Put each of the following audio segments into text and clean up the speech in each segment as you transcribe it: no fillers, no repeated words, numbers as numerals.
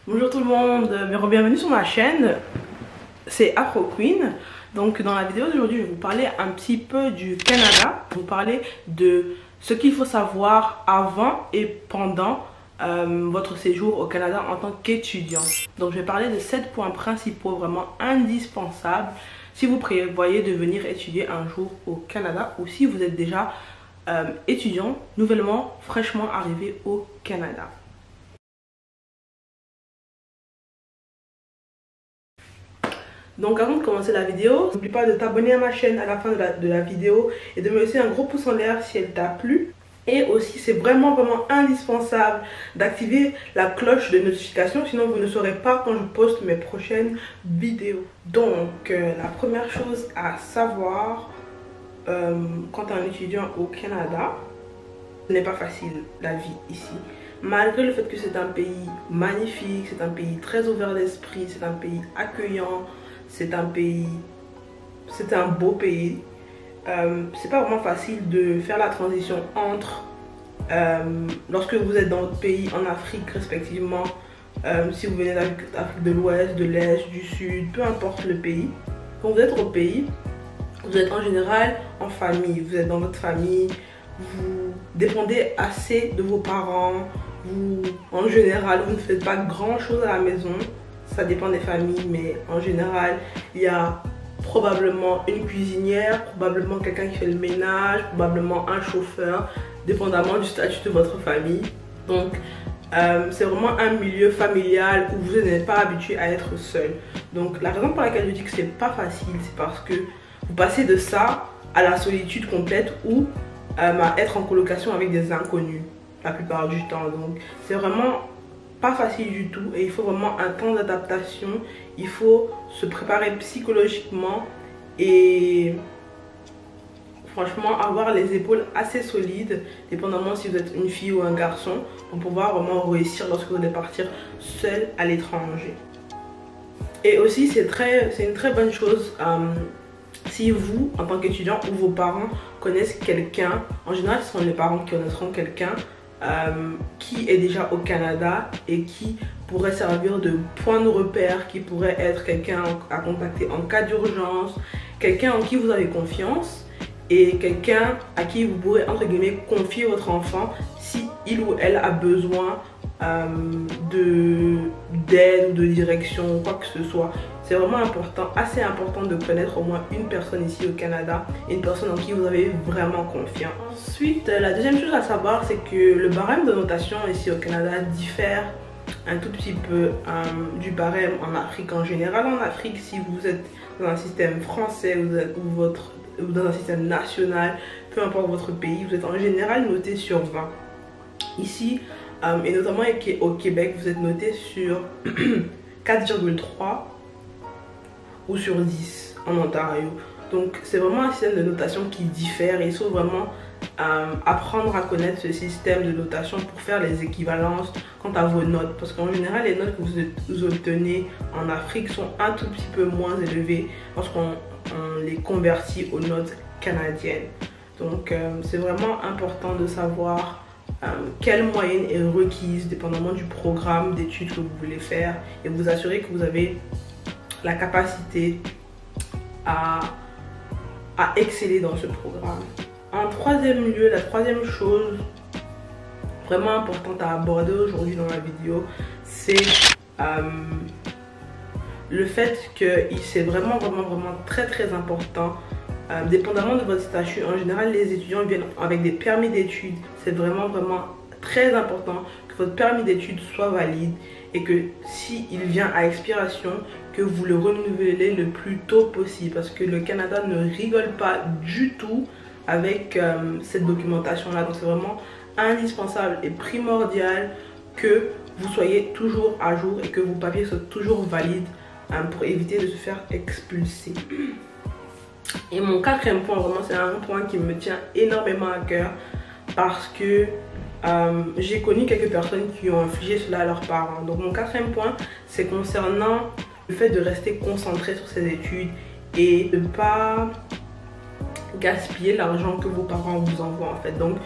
Bonjour tout le monde, bienvenue sur ma chaîne, c'est Afro Queen. Donc dans la vidéo d'aujourd'hui, je vais vous parler un petit peu du Canada, je vais vous parler de ce qu'il faut savoir avant et pendant votre séjour au Canada en tant qu'étudiant. Donc je vais parler de 7 points principaux vraiment indispensables si vous prévoyez de venir étudier un jour au Canada ou si vous êtes déjà étudiant nouvellement fraîchement arrivé au Canada. Donc avant de commencer la vidéo, n'oublie pas de t'abonner à ma chaîne à la fin de la vidéo et de me laisser un gros pouce en l'air si elle t'a plu. Et aussi c'est vraiment indispensable d'activer la cloche de notification, sinon vous ne saurez pas quand je poste mes prochaines vidéos. Donc la première chose à savoir quand tu es un étudiant au Canada, ce n'est pas facile la vie ici. Malgré le fait que c'est un pays magnifique, c'est un pays très ouvert d'esprit, c'est un pays accueillant, c'est un beau pays. C'est pas vraiment facile de faire la transition entre lorsque vous êtes dans votre pays en Afrique respectivement, si vous venez d'Afrique de l'Ouest, de l'Est, du Sud, peu importe le pays. Quand vous êtes au pays, vous êtes en général en famille, vous êtes dans votre famille, vous dépendez assez de vos parents, en général vous ne faites pas grand chose à la maison. Ça dépend des familles, mais en général, il y a probablement une cuisinière, probablement quelqu'un qui fait le ménage, probablement un chauffeur, dépendamment du statut de votre famille. Donc, c'est vraiment un milieu familial où vous n'êtes pas habitué à être seul. Donc, la raison pour laquelle je dis que c'est pas facile, c'est parce que vous passez de ça à la solitude complète ou à être en colocation avec des inconnus la plupart du temps. Donc, c'est vraiment pas facile du tout et il faut vraiment un temps d'adaptation, il faut se préparer psychologiquement et franchement avoir les épaules assez solides, dépendamment si vous êtes une fille ou un garçon, pour pouvoir vraiment réussir lorsque vous allez partir seul à l'étranger. Et aussi c'est une très bonne chose si vous, en tant qu'étudiant ou vos parents connaissent quelqu'un, en général ce sont les parents qui connaîtront quelqu'un qui est déjà au Canada et qui pourrait servir de point de repère, qui pourrait être quelqu'un à contacter en cas d'urgence, quelqu'un en qui vous avez confiance et quelqu'un à qui vous pourrez entre guillemets confier votre enfant si il ou elle a besoin d'aide ou de direction ou quoi que ce soit. C'est vraiment important, assez important de connaître au moins une personne ici au Canada, une personne en qui vous avez vraiment confiance. Ensuite, la deuxième chose à savoir, c'est que le barème de notation ici au Canada diffère un tout petit peu du barème en Afrique en général. En Afrique, si vous êtes dans un système français ou dans un système national, peu importe votre pays, vous êtes en général noté sur 20. Ici, et notamment au Québec, vous êtes noté sur 4,3 ou sur 10 en Ontario. Donc c'est vraiment un système de notation qui diffère et il faut vraiment apprendre à connaître ce système de notation pour faire les équivalences quant à vos notes. Parce qu'en général, les notes que vous obtenez en Afrique sont un tout petit peu moins élevées lorsqu'on les convertit aux notes canadiennes. Donc c'est vraiment important de savoir quelle moyenne est requise dépendamment du programme d'études que vous voulez faire et vous assurer que vous avez la capacité à exceller dans ce programme. En troisième lieu, la troisième chose vraiment importante à aborder aujourd'hui dans la vidéo, c'est le fait que c'est vraiment très important. Dépendamment de votre statut, en général les étudiants viennent avec des permis d'études. C'est vraiment très important que votre permis d'études soit valide et que s'il vient à expiration, que vous le renouvelez le plus tôt possible, parce que le Canada ne rigole pas du tout avec cette documentation là. Donc c'est vraiment indispensable et primordial que vous soyez toujours à jour et que vos papiers soient toujours valides pour éviter de se faire expulser. Et mon quatrième point, vraiment c'est un point qui me tient énormément à cœur parce que j'ai connu quelques personnes qui ont infligé cela à leurs parents. Donc mon quatrième point, c'est concernant le fait de rester concentré sur ses études et de ne pas gaspiller l'argent que vos parents vous envoient en fait. Donc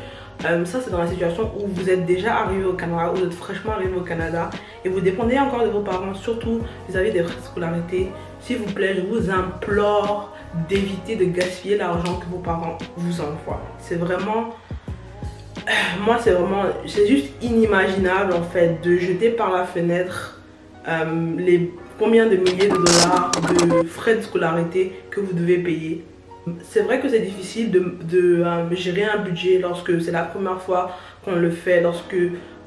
Ça c'est dans la situation où vous êtes déjà arrivé au Canada, vous êtes fraîchement arrivé au Canada et vous dépendez encore de vos parents, surtout vis-à-vis des frais de scolarité. S'il vous plaît, je vous implore d'éviter de gaspiller l'argent que vos parents vous envoient. C'est vraiment... Moi c'est juste inimaginable en fait de jeter par la fenêtre combien de milliers de dollars de frais de scolarité que vous devez payer. C'est vrai que c'est difficile de gérer un budget lorsque c'est la première fois qu'on le fait, lorsque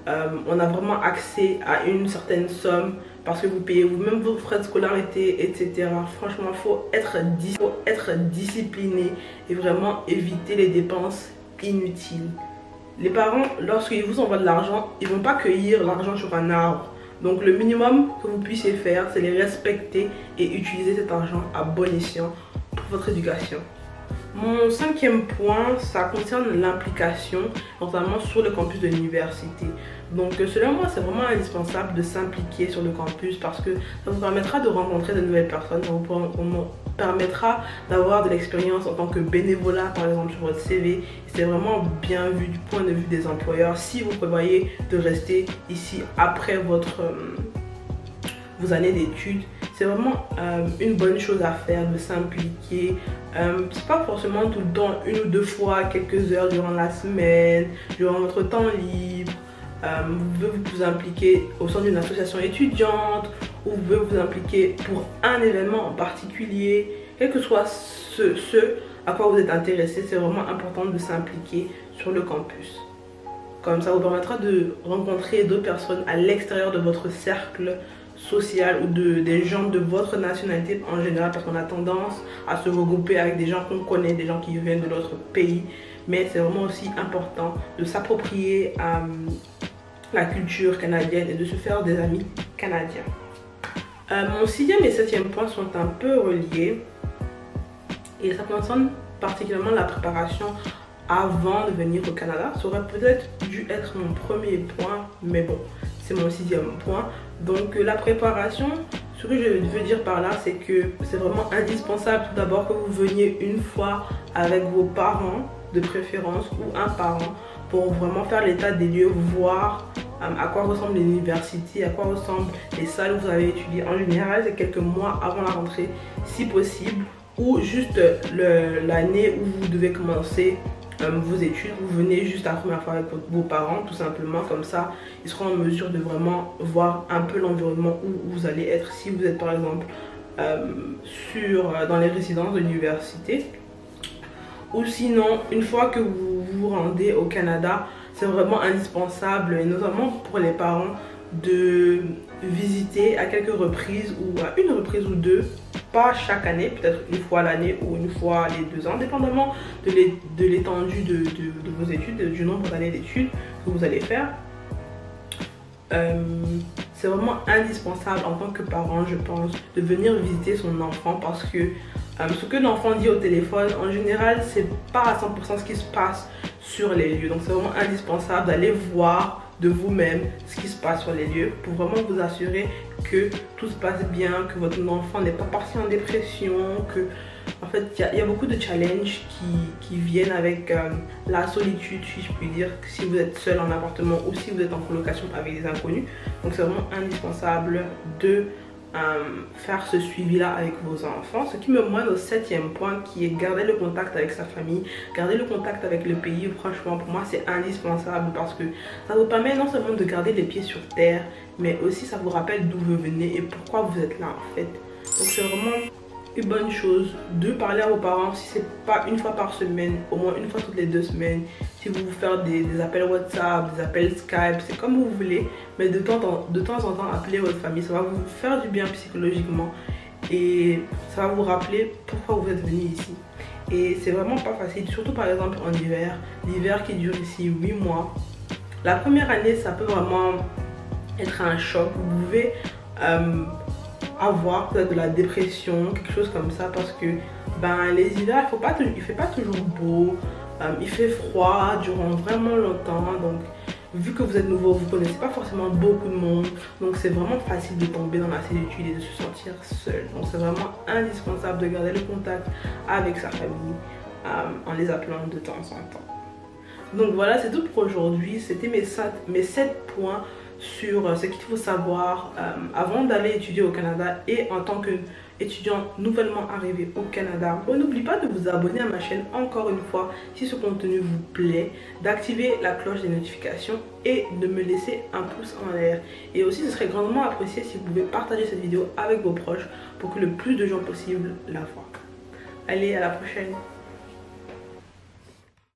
on a vraiment accès à une certaine somme parce que vous payez vous-même vos frais de scolarité, etc. Franchement, il faut être discipliné et vraiment éviter les dépenses inutiles. Les parents, lorsqu'ils vous envoient de l'argent, ils ne vont pas cueillir l'argent sur un arbre. Donc le minimum que vous puissiez faire, c'est les respecter et utiliser cet argent à bon escient pour votre éducation. Mon 5e point, ça concerne l'implication, notamment sur le campus de l'université. Donc selon moi, c'est vraiment indispensable de s'impliquer sur le campus parce que ça vous permettra de rencontrer de nouvelles personnes, ça vous permettra d'avoir de l'expérience en tant que bénévolat, par exemple sur votre CV. C'est vraiment bien vu du point de vue des employeurs si vous prévoyez de rester ici après vos années d'études. C'est vraiment une bonne chose à faire de s'impliquer. C'est pas forcément tout le temps, 1 ou 2 fois, quelques heures durant la semaine, durant votre temps libre. Vous pouvez vous impliquer au sein d'une association étudiante ou vous pouvez vous impliquer pour un événement en particulier. Quel que soit ce à quoi vous êtes intéressé, c'est vraiment important de s'impliquer sur le campus. Comme ça vous permettra de rencontrer d'autres personnes à l'extérieur de votre cercle social ou des gens de votre nationalité en général, parce qu'on a tendance à se regrouper avec des gens qu'on connaît, des gens qui viennent de notre pays. Mais c'est vraiment aussi important de s'approprier la culture canadienne et de se faire des amis canadiens. Mon 6e et 7e point sont un peu reliés et ça concerne particulièrement la préparation avant de venir au Canada. Ça aurait peut-être dû être mon premier point, mais bon, c'est mon 6e point. Donc la préparation, ce que je veux dire par là, c'est que c'est vraiment indispensable tout d'abord que vous veniez une fois avec vos parents de préférence ou un parent pour vraiment faire l'état des lieux, voir à quoi ressemble l'université, à quoi ressemblent les salles où vous avez étudié. En général, c'est quelques mois avant la rentrée, si possible, ou juste l'année où vous devez commencer vos études. Vous venez juste la première fois avec vos parents, tout simplement, comme ça, ils seront en mesure de vraiment voir un peu l'environnement où vous allez être, si vous êtes par exemple dans les résidences de l'université. Ou sinon, une fois que vous vous rendez au Canada, c'est vraiment indispensable, et notamment pour les parents, de visiter à quelques reprises ou à une reprise ou deux, pas chaque année, peut-être une fois l'année ou une fois les 2 ans, dépendamment de l'étendue de vos études, du nombre d'années d'études que vous allez faire. C'est vraiment indispensable en tant que parent, je pense, de venir visiter son enfant parce que ce que l'enfant dit au téléphone, en général, c'est pas à 100% ce qui se passe sur les lieux. Donc c'est vraiment indispensable d'aller voir de vous-même ce qui se passe sur les lieux pour vraiment vous assurer que tout se passe bien, que votre enfant n'est pas parti en dépression, que en fait il y a beaucoup de challenges qui viennent avec la solitude, si je puis dire, si vous êtes seul en appartement ou si vous êtes en colocation avec des inconnus. Donc c'est vraiment indispensable de faire ce suivi là avec vos enfants, ce qui me mène au 7e point, qui est garder le contact avec sa famille, garder le contact avec le pays. Franchement, pour moi c'est indispensable parce que ça vous permet non seulement de garder les pieds sur terre, mais aussi ça vous rappelle d'où vous venez et pourquoi vous êtes là en fait. Donc c'est vraiment une bonne chose de parler à vos parents, si c'est pas une fois par semaine, au moins une fois toutes les 2 semaines. Si vous voulez faire des appels WhatsApp, des appels Skype, c'est comme vous voulez, mais de temps en temps appeler votre famille, ça va vous faire du bien psychologiquement et ça va vous rappeler pourquoi vous êtes venu ici. Et c'est vraiment pas facile, surtout par exemple en hiver, l'hiver qui dure ici 8 mois. La première année, ça peut vraiment être un choc. Vous pouvez avoir peut-être de la dépression, quelque chose comme ça, parce que les hivers, il fait pas toujours beau, il fait froid durant vraiment longtemps. Donc vu que vous êtes nouveau, vous connaissez pas forcément beaucoup de monde, donc c'est vraiment facile de tomber dans la solitude et de se sentir seul. Donc c'est vraiment indispensable de garder le contact avec sa famille en les appelant de temps en temps. Donc voilà, c'est tout pour aujourd'hui. C'était mes 7 points sur ce qu'il faut savoir avant d'aller étudier au Canada et en tant qu'étudiant nouvellement arrivé au Canada. N'oubliez pas de vous abonner à ma chaîne encore une fois si ce contenu vous plaît, d'activer la cloche des notifications et de me laisser un pouce en l'air. Et aussi, ce serait grandement apprécié si vous pouvez partager cette vidéo avec vos proches pour que le plus de gens possible la voient. Allez, à la prochaine!